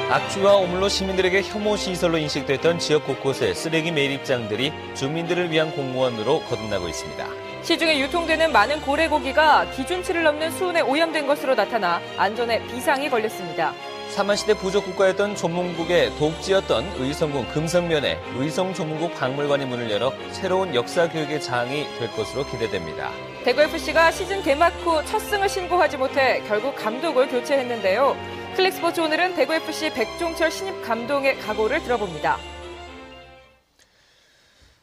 악취와 오물로 시민들에게 혐오 시설로 인식됐던 지역 곳곳의 쓰레기 매립장들이 주민들을 위한 공무원으로 거듭나고 있습니다. 시중에 유통되는 많은 고래고기가 기준치를 넘는 수온에 오염된 것으로 나타나 안전에 비상이 걸렸습니다. 사만시대 부족 국가였던 조문국의 독지였던 의성군 금성면에 의성조문국 박물관이 문을 열어 새로운 역사 교육의 장이 될 것으로 기대됩니다. 대구FC가 시즌 개막 후 첫 승을 신고하지 못해 결국 감독을 교체했는데요. 클릭스포츠 오늘은 대구FC 백종철 신입 감독의 각오를 들어봅니다.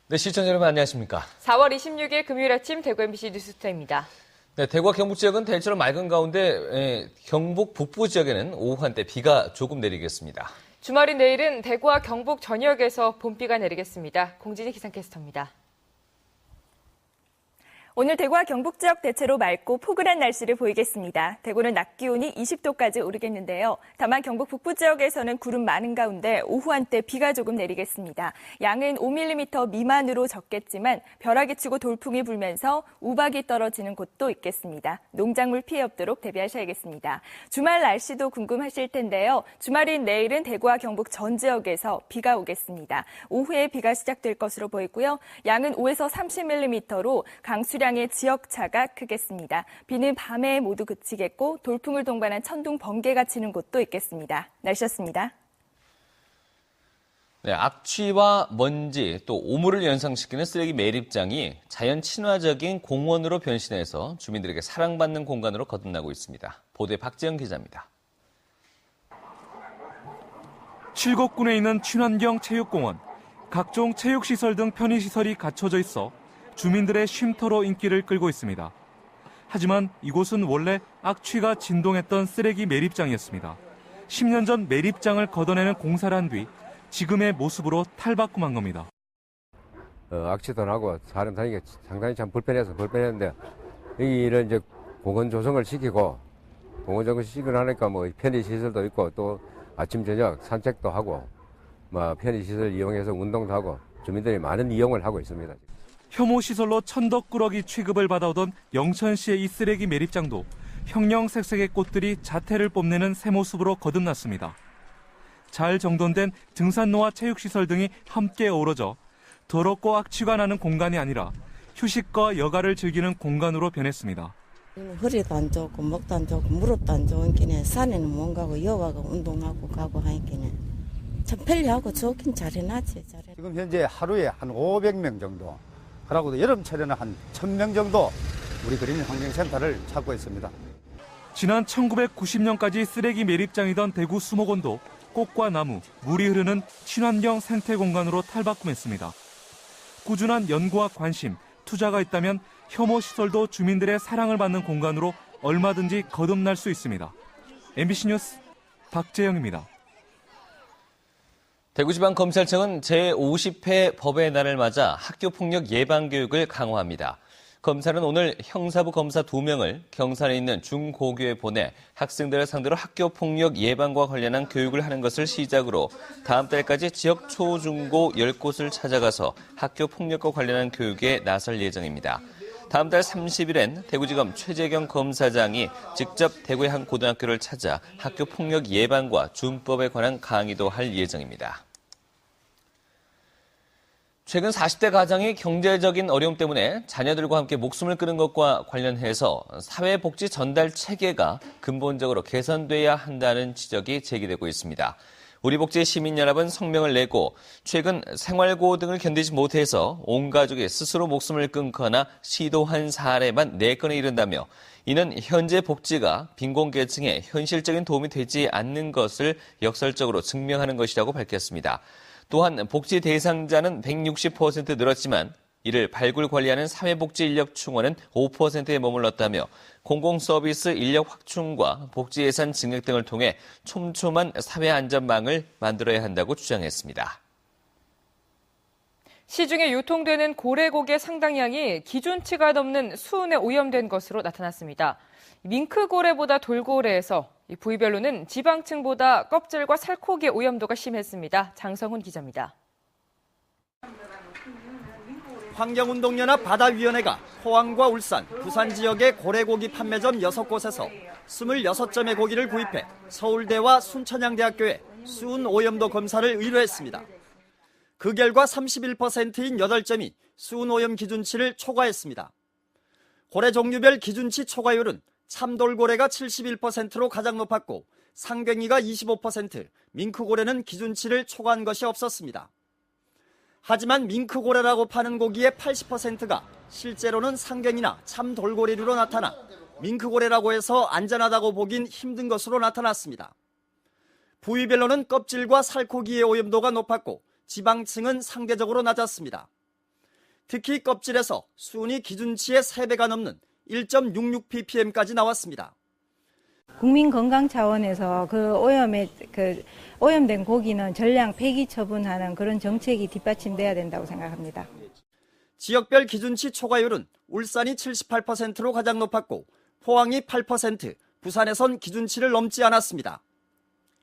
네, 시청자 여러분 안녕하십니까? 4월 26일 금요일 아침 대구 MBC 뉴스투데이입니다. 네, 대구와 경북 지역은 대체로 맑은 가운데 경북 북부 지역에는 오후 한때 비가 조금 내리겠습니다. 주말인 내일은 대구와 경북 전역에서 봄비가 내리겠습니다. 공진희 기상캐스터입니다. 오늘 대구와 경북 지역 대체로 맑고 포근한 날씨를 보이겠습니다. 대구는 낮 기온이 20도까지 오르겠는데요. 다만 경북 북부 지역에서는 구름 많은 가운데 오후 한때 비가 조금 내리겠습니다. 양은 5mm 미만으로 적겠지만 벼락이 치고 돌풍이 불면서 우박이 떨어지는 곳도 있겠습니다. 농작물 피해 없도록 대비하셔야겠습니다. 주말 날씨도 궁금하실 텐데요. 주말인 내일은 대구와 경북 전 지역에서 비가 오겠습니다. 오후에 비가 시작될 것으로 보이고요. 양은 5에서 30mm로 강수량의 지역차가 크겠습니다. 비는 밤에 모두 그치겠고 돌풍을 동반한 천둥 번개가 치는 곳도 있겠습니다. 날씨였습니다. 네, 악취와 먼지 또 오물을 연상시키는 쓰레기 매립장이 자연 친화적인 공원으로 변신해서 주민들에게 사랑받는 공간으로 거듭나고 있습니다. 보도에 박재영 기자입니다. 칠곡군에 있는 친환경 체육공원, 각종 체육시설 등 편의시설이 갖춰져 있어 주민들의 쉼터로 인기를 끌고 있습니다. 하지만 이곳은 원래 악취가 진동했던 쓰레기 매립장이었습니다. 10년 전 매립장을 걷어내는 공사를 한 뒤 지금의 모습으로 탈바꿈한 겁니다. 악취도 나고 사람 다니기가 상당히 참 불편했는데 여기를 이제 공원 조성을 시키고 공원 조성을 시키고 나니까 뭐 편의시설도 있고 또 아침 저녁 산책도 하고 뭐 편의시설 이용해서 운동도 하고 주민들이 많은 이용을 하고 있습니다. 혐오시설로 천덕꾸러기 취급을 받아오던 영천시의 이 쓰레기 매립장도 형형색색의 꽃들이 자태를 뽐내는 새 모습으로 거듭났습니다. 잘 정돈된 등산로와 체육시설 등이 함께 어우러져 더럽고 악취가 나는 공간이 아니라 휴식과 여가를 즐기는 공간으로 변했습니다. 허리도 안 좋고 목도 안 좋고 무릎도 안 좋으니까 산에는 못 가고 여가가 운동하고 가고 하니까 참 편리하고 좋긴 잘 해놨지. 지금 현재 하루에 한 500명 정도 그러고 여름철에는 한 1000명 정도 우리 그린환경센터를 찾고 있습니다. 지난 1990년까지 쓰레기 매립장이던 대구 수목원도 꽃과 나무, 물이 흐르는 친환경 생태 공간으로 탈바꿈했습니다. 꾸준한 연구와 관심, 투자가 있다면 혐오 시설도 주민들의 사랑을 받는 공간으로 얼마든지 거듭날 수 있습니다. MBC 뉴스 박재영입니다. 대구지방검찰청은 제50회 법의 날을 맞아 학교폭력 예방교육을 강화합니다. 검찰은 오늘 형사부 검사 2명을 경산에 있는 중고교에 보내 학생들을 상대로 학교폭력 예방과 관련한 교육을 하는 것을 시작으로 다음 달까지 지역 초중고 10곳을 찾아가서 학교폭력과 관련한 교육에 나설 예정입니다. 다음 달 30일엔 대구지검 최재경 검사장이 직접 대구의 한 고등학교를 찾아 학교폭력 예방과 준법에 관한 강의도 할 예정입니다. 최근 40대 가장이 경제적인 어려움 때문에 자녀들과 함께 목숨을 끊은 것과 관련해서 사회복지 전달 체계가 근본적으로 개선돼야 한다는 지적이 제기되고 있습니다. 우리복지시민연합은 성명을 내고 최근 생활고호 등을 견디지 못해서 온 가족이 스스로 목숨을 끊거나 시도한 사례만 4건에 이른다며 이는 현재 복지가 빈곤계층에 현실적인 도움이 되지 않는 것을 역설적으로 증명하는 것이라고 밝혔습니다. 또한 복지 대상자는 160% 늘었지만 이를 발굴 관리하는 사회복지 인력 충원은 5%에 머물렀다며 공공서비스 인력 확충과 복지 예산 증액 등을 통해 촘촘한 사회 안전망을 만들어야 한다고 주장했습니다. 시중에 유통되는 고래고기의 상당량이 기준치가 넘는 수온에 오염된 것으로 나타났습니다. 밍크고래보다 돌고래에서 부위별로는 지방층보다 껍질과 살코기의 오염도가 심했습니다. 장성훈 기자입니다. 환경운동연합 바다위원회가 포항과 울산, 부산 지역의 고래고기 판매점 6곳에서 26점의 고기를 구입해 서울대와 순천향대학교에 수은 오염도 검사를 의뢰했습니다. 그 결과 31%인 8점이 수은 오염 기준치를 초과했습니다. 고래 종류별 기준치 초과율은 참돌고래가 71%로 가장 높았고 상괭이가 25%, 밍크고래는 기준치를 초과한 것이 없었습니다. 하지만 밍크고래라고 파는 고기의 80%가 실제로는 상괭이나 참돌고래류로 나타나 밍크고래라고 해서 안전하다고 보긴 힘든 것으로 나타났습니다. 부위별로는 껍질과 살코기의 오염도가 높았고 지방층은 상대적으로 낮았습니다. 특히 껍질에서 수은이 기준치의 3배가 넘는 1.66ppm까지 나왔습니다. 국민 건강 차원에서 오염된 고기는 전량 폐기 처분하는 그런 정책이 뒷받침돼야 된다고 생각합니다. 지역별 기준치 초과율은 울산이 78%로 가장 높았고 포항이 8%, 부산에선 기준치를 넘지 않았습니다.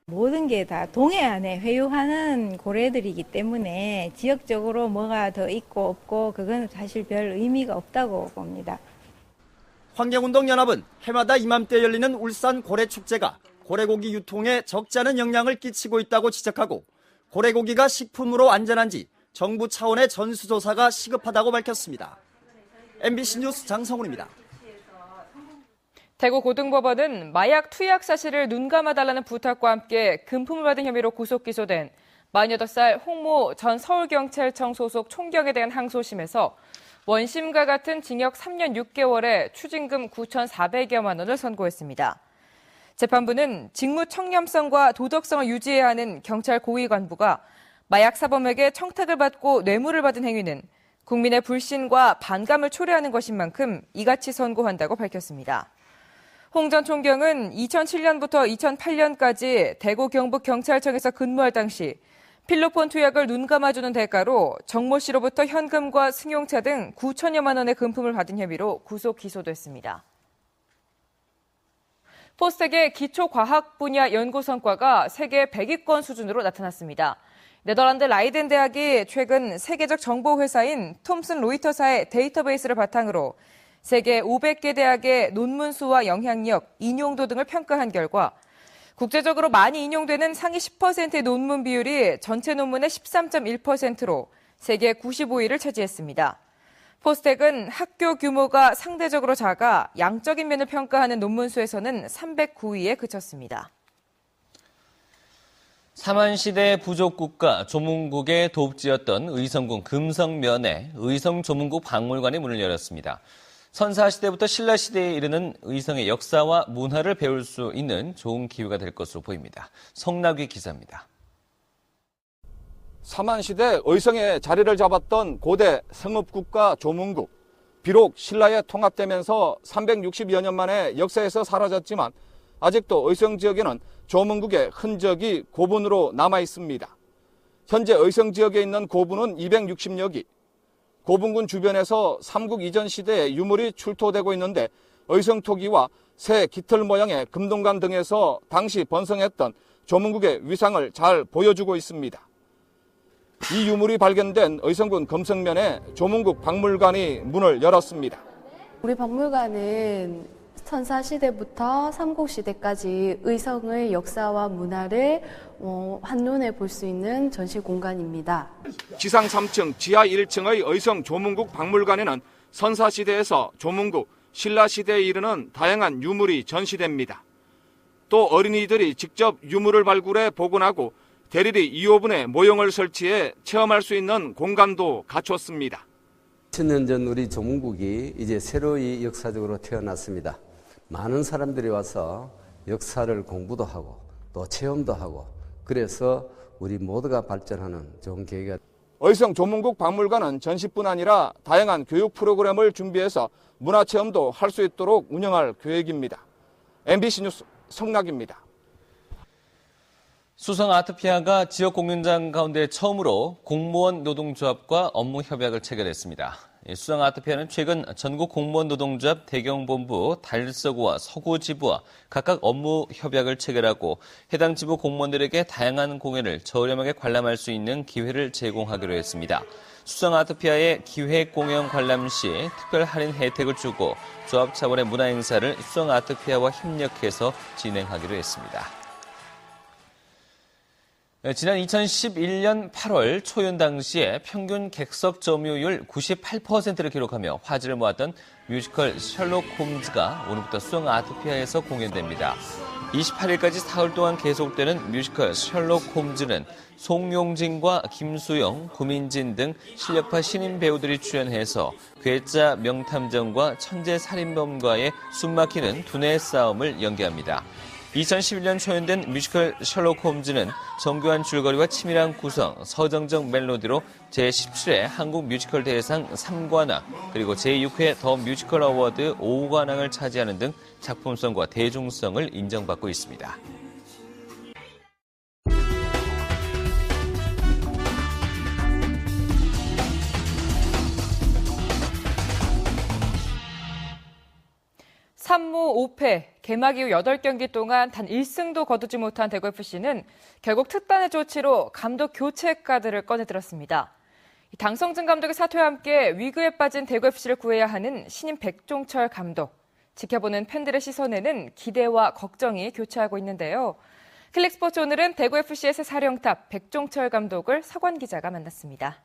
모든 게 다 동해안에 회유하는 고래들이기 때문에 지역적으로 뭐가 더 있고 없고 그건 사실 별 의미가 없다고 봅니다. 환경운동연합은 해마다 이맘때 열리는 울산 고래축제가 고래고기 유통에 적지 않은 영향을 끼치고 있다고 지적하고 고래고기가 식품으로 안전한지 정부 차원의 전수조사가 시급하다고 밝혔습니다. MBC 뉴스 장성훈입니다. 대구고등법원은 마약 투약 사실을 눈감아달라는 부탁과 함께 금품을 받은 혐의로 구속 기소된 48살 홍모 전 서울경찰청 소속 총경에 대한 항소심에서 원심과 같은 징역 3년 6개월에 추징금 9,400여만 원을 선고했습니다. 재판부는 직무 청렴성과 도덕성을 유지해야 하는 경찰 고위 관부가 마약 사범에게 청탁을 받고 뇌물을 받은 행위는 국민의 불신과 반감을 초래하는 것인 만큼 이같이 선고한다고 밝혔습니다. 홍 전 총경은 2007년부터 2008년까지 대구 경북경찰청에서 근무할 당시 필로폰 투약을 눈감아주는 대가로 정모 씨로부터 현금과 승용차 등 9천여만 원의 금품을 받은 혐의로 구속 기소됐습니다. 포스텍의 기초과학 분야 연구 성과가 세계 100위권 수준으로 나타났습니다. 네덜란드 라이덴 대학이 최근 세계적 정보 회사인 톰슨 로이터사의 데이터베이스를 바탕으로 세계 500개 대학의 논문 수와 영향력, 인용도 등을 평가한 결과 국제적으로 많이 인용되는 상위 10%의 논문 비율이 전체 논문의 13.1%로 세계 95위를 차지했습니다. 포스텍은 학교 규모가 상대적으로 작아 양적인 면을 평가하는 논문 수에서는 309위에 그쳤습니다. 삼한시대 부족국가 조문국의 도읍지였던 의성군 금성면에 의성조문국 박물관이 문을 열었습니다. 선사시대부터 신라시대에 이르는 의성의 역사와 문화를 배울 수 있는 좋은 기회가 될 것으로 보입니다. 성낙위 기자입니다. 삼한시대 의성에 자리를 잡았던 고대 성읍국가 조문국. 비록 신라에 통합되면서 360여 년 만에 역사에서 사라졌지만 아직도 의성 지역에는 조문국의 흔적이 고분으로 남아 있습니다. 현재 의성 지역에 있는 고분은 260여 기. 고분군 주변에서 삼국 이전 시대의 유물이 출토되고 있는데 의성토기와 새 깃털 모양의 금동관 등에서 당시 번성했던 조문국의 위상을 잘 보여주고 있습니다. 이 유물이 발견된 의성군 금성면에 조문국 박물관이 문을 열었습니다. 우리 박물관은 선사시대부터 삼국시대까지 의성의 역사와 문화를 한눈에 볼 수 있는 전시 공간입니다. 지상 3층, 지하 1층의 의성 조문국 박물관에는 선사시대에서 조문국, 신라시대에 이르는 다양한 유물이 전시됩니다. 또 어린이들이 직접 유물을 발굴해 복원하고 대리리 2호분의 모형을 설치해 체험할 수 있는 공간도 갖췄습니다. 1000년 전 우리 조문국이 이제 새로이 역사적으로 태어났습니다. 많은 사람들이 와서 역사를 공부도 하고 또 체험도 하고 그래서 우리 모두가 발전하는 좋은 계기가 의성 조문국 박물관은 전시뿐 아니라 다양한 교육 프로그램을 준비해서 문화체험도 할 수 있도록 운영할 계획입니다. MBC 뉴스 성낙입니다. 수성 아트피아가 지역 공연장 가운데 처음으로 공무원 노동조합과 업무 협약을 체결했습니다. 수성 아트피아는 최근 전국 공무원 노동조합 대경본부 달서구와 서구지부와 각각 업무 협약을 체결하고 해당 지부 공무원들에게 다양한 공연을 저렴하게 관람할 수 있는 기회를 제공하기로 했습니다. 수성 아트피아의 기획 공연 관람 시 특별 할인 혜택을 주고 조합 차원의 문화 행사를 수성 아트피아와 협력해서 진행하기로 했습니다. 지난 2011년 8월 초연 당시에 평균 객석 점유율 98%를 기록하며 화제를 모았던 뮤지컬 셜록 홈즈가 오늘부터 수영 아트피아에서 공연됩니다. 28일까지 사흘 동안 계속되는 뮤지컬 셜록 홈즈는 송용진과 김수영, 구민진 등 실력파 신인 배우들이 출연해서 괴짜 명탐정과 천재 살인범과의 숨막히는 두뇌 싸움을 연기합니다. 2011년 초연된 뮤지컬 셜록 홈즈는 정교한 줄거리와 치밀한 구성, 서정적 멜로디로 제17회 한국 뮤지컬 대상 3관왕, 그리고 제6회 더 뮤지컬 어워드 5관왕을 차지하는 등 작품성과 대중성을 인정받고 있습니다. 삼무 5패, 개막 이후 8경기 동안 단 1승도 거두지 못한 대구FC는 결국 특단의 조치로 감독 교체 카드를 꺼내들었습니다. 당성진 감독의 사퇴와 함께 위기에 빠진 대구FC를 구해야 하는 신인 백종철 감독. 지켜보는 팬들의 시선에는 기대와 걱정이 교차하고 있는데요. 클릭스포츠 오늘은 대구FC의 새 사령탑 백종철 감독을 서관 기자가 만났습니다.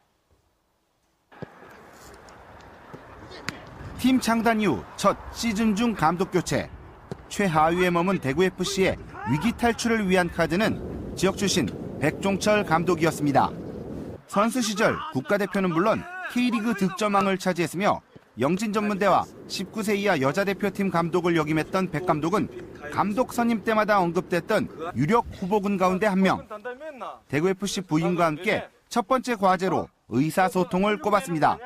팀 창단 이후 첫 시즌 중 감독 교체. 최하위에 머문 대구FC의 위기 탈출을 위한 카드는 지역 출신 백종철 감독이었습니다. 선수 시절 국가대표는 물론 K리그 득점왕을 차지했으며 영진전문대와 19세 이하 여자대표팀 감독을 역임했던 백 감독은 감독 선임 때마다 언급됐던 유력 후보군 가운데 한 명. 대구FC 부임과 함께 첫 번째 과제로 의사소통을 꼽았습니다.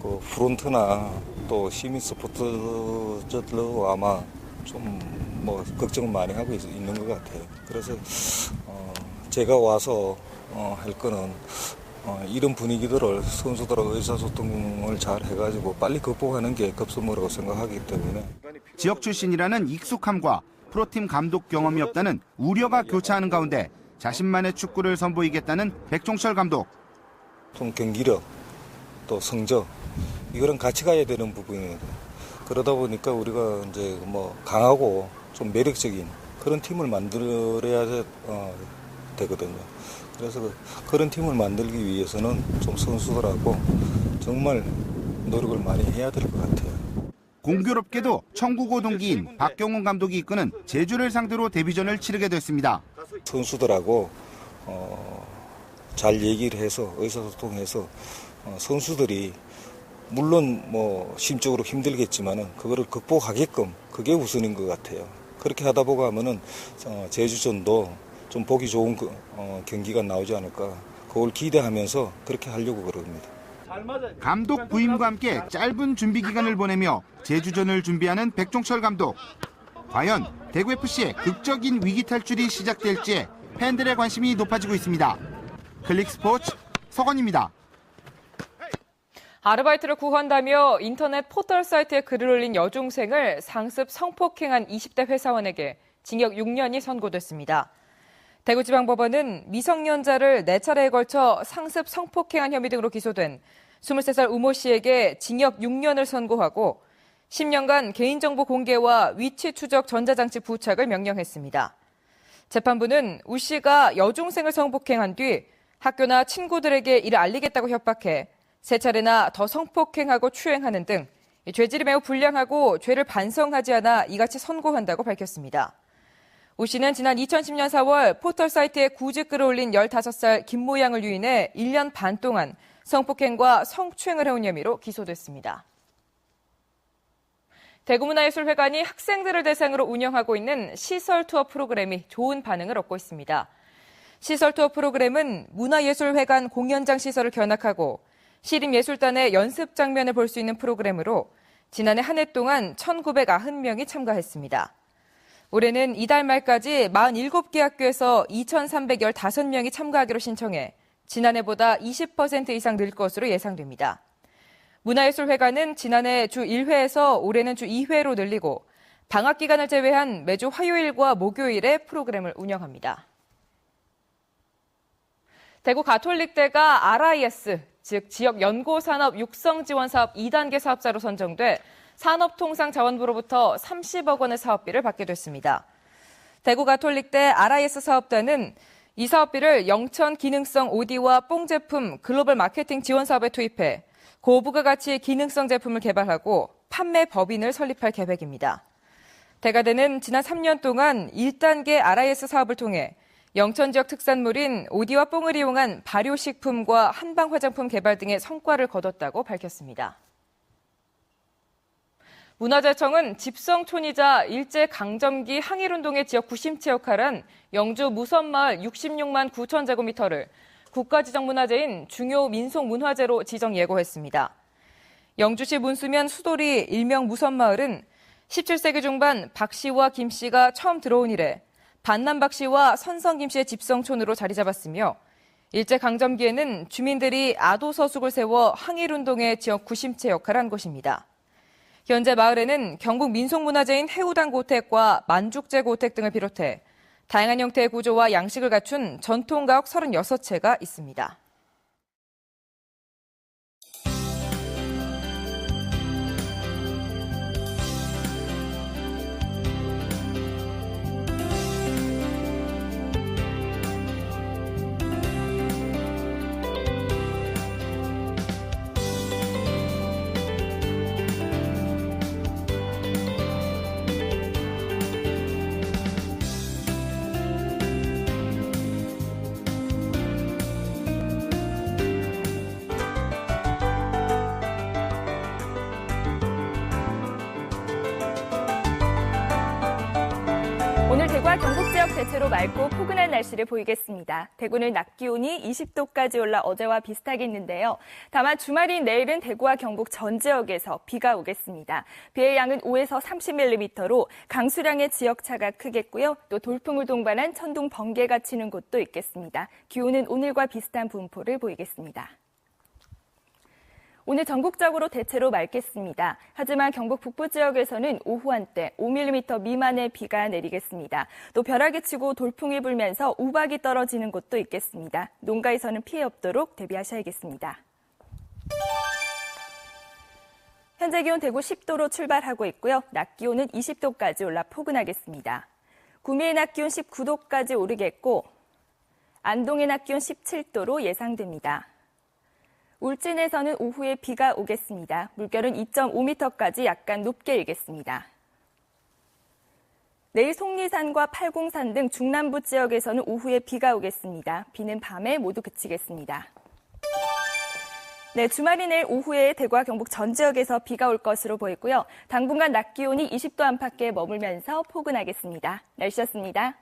그 프론트나 또 시민 서포터들로 아마 좀 뭐 걱정을 많이 하고 있는 것 같아요. 그래서 제가 와서 할 거는 이런 분위기들을 선수들하고 의사소통을 잘 해가지고 빨리 극복하는 게 급선무라고 생각하기 때문에 지역 출신이라는 익숙함과 프로팀 감독 경험이 없다는 우려가 교차하는 가운데 자신만의 축구를 선보이겠다는 백종철 감독. 좀 경기력 또 성적 이거랑 같이 가야 되는 부분이에요. 그러다 보니까 우리가 이제 뭐 강하고 좀 매력적인 그런 팀을 만들어야 되거든요. 그래서 그런 팀을 만들기 위해서는 좀 선수들하고 정말 노력을 많이 해야 될 것 같아요. 공교롭게도 청구고 동기인 박경훈 감독이 이끄는 제주를 상대로 데뷔전을 치르게 됐습니다. 선수들하고 잘 얘기를 해서 의사소통해서 선수들이 물론 뭐 심적으로 힘들겠지만은 그거를 극복하게끔 그게 우선인 것 같아요. 그렇게 하다 보고 하면은 제주전도 좀 보기 좋은 경기가 나오지 않을까. 그걸 기대하면서 그렇게 하려고 그럽니다. 감독 부임과 함께 짧은 준비 기간을 보내며 제주전을 준비하는 백종철 감독. 과연 대구FC의 극적인 위기 탈출이 시작될지에 팬들의 관심이 높아지고 있습니다. 클릭스포츠 서건입니다. 아르바이트를 구한다며 인터넷 포털 사이트에 글을 올린 여중생을 상습 성폭행한 20대 회사원에게 징역 6년이 선고됐습니다. 대구지방법원은 미성년자를 4차례에 걸쳐 상습 성폭행한 혐의 등으로 기소된 23살 우모 씨에게 징역 6년을 선고하고 10년간 개인정보 공개와 위치 추적 전자장치 부착을 명령했습니다. 재판부는 우 씨가 여중생을 성폭행한 뒤 학교나 친구들에게 이를 알리겠다고 협박해 3차례나 더 성폭행하고 추행하는 등 죄질이 매우 불량하고 죄를 반성하지 않아 이같이 선고한다고 밝혔습니다. 우 씨는 지난 2010년 4월 포털 사이트에 구직글을 올린 15살 김모양을 유인해 1년 반 동안 성폭행과 성추행을 해온 혐의로 기소됐습니다. 대구문화예술회관이 학생들을 대상으로 운영하고 있는 시설 투어 프로그램이 좋은 반응을 얻고 있습니다. 시설 투어 프로그램은 문화예술회관 공연장 시설을 견학하고 시립예술단의 연습 장면을 볼 수 있는 프로그램으로 지난해 한 해 동안 1,990명이 참가했습니다. 올해는 이달 말까지 47개 학교에서 2,315명이 참가하기로 신청해 지난해보다 20% 이상 늘 것으로 예상됩니다. 문화예술회관은 지난해 주 1회에서 올해는 주 2회로 늘리고 방학 기간을 제외한 매주 화요일과 목요일에 프로그램을 운영합니다. 대구 가톨릭대가 RIS, 즉 지역 연고산업 육성 지원 사업 2단계 사업자로 선정돼 산업통상자원부로부터 30억 원의 사업비를 받게 됐습니다. 대구 가톨릭대 RIS 사업단은 이 사업비를 영천 기능성 오디와 뽕 제품 글로벌 마케팅 지원 사업에 투입해 고부가가치 기능성 제품을 개발하고 판매 법인을 설립할 계획입니다. 대가대는 지난 3년 동안 1단계 RIS 사업을 통해 영천 지역 특산물인 오디와 뽕을 이용한 발효식품과 한방 화장품 개발 등의 성과를 거뒀다고 밝혔습니다. 문화재청은 집성촌이자 일제강점기 항일운동의 지역 구심체 역할한 영주 무선마을 66만 9천 제곱미터를 국가지정문화재인 중요 민속문화재로 지정 예고했습니다. 영주시 문수면 수도리 일명 무선마을은 17세기 중반 박 씨와 김 씨가 처음 들어온 이래 반남 박 씨와 선성 김 씨의 집성촌으로 자리 잡았으며 일제강점기에는 주민들이 아도서숙을 세워 항일운동의 지역 구심체 역할을 한 곳입니다. 현재 마을에는 경북 민속문화재인 해우당 고택과 만죽제 고택 등을 비롯해 다양한 형태의 구조와 양식을 갖춘 전통가옥 36채가 있습니다. 오늘 대구와 경북 지역 대체로 맑고 포근한 날씨를 보이겠습니다. 대구는 낮 기온이 20도까지 올라 어제와 비슷하겠는데요. 다만 주말인 내일은 대구와 경북 전 지역에서 비가 오겠습니다. 비의 양은 5에서 30mm로 강수량의 지역차가 크겠고요. 또 돌풍을 동반한 천둥 번개가 치는 곳도 있겠습니다. 기온은 오늘과 비슷한 분포를 보이겠습니다. 오늘 전국적으로 대체로 맑겠습니다. 하지만 경북 북부 지역에서는 오후 한때 5mm 미만의 비가 내리겠습니다. 또 벼락이 치고 돌풍이 불면서 우박이 떨어지는 곳도 있겠습니다. 농가에서는 피해 없도록 대비하셔야겠습니다. 현재 기온 대구 10도로 출발하고 있고요. 낮 기온은 20도까지 올라 포근하겠습니다. 구미의 낮 기온 19도까지 오르겠고 안동의 낮 기온 17도로 예상됩니다. 울진에서는 오후에 비가 오겠습니다. 물결은 2.5m까지 약간 높게 일겠습니다. 내일 속리산과 팔공산 등 중남부 지역에서는 오후에 비가 오겠습니다. 비는 밤에 모두 그치겠습니다. 네, 주말인 내일 오후에 대구와 경북 전 지역에서 비가 올 것으로 보이고요. 당분간 낮 기온이 20도 안팎에 머물면서 포근하겠습니다. 날씨였습니다.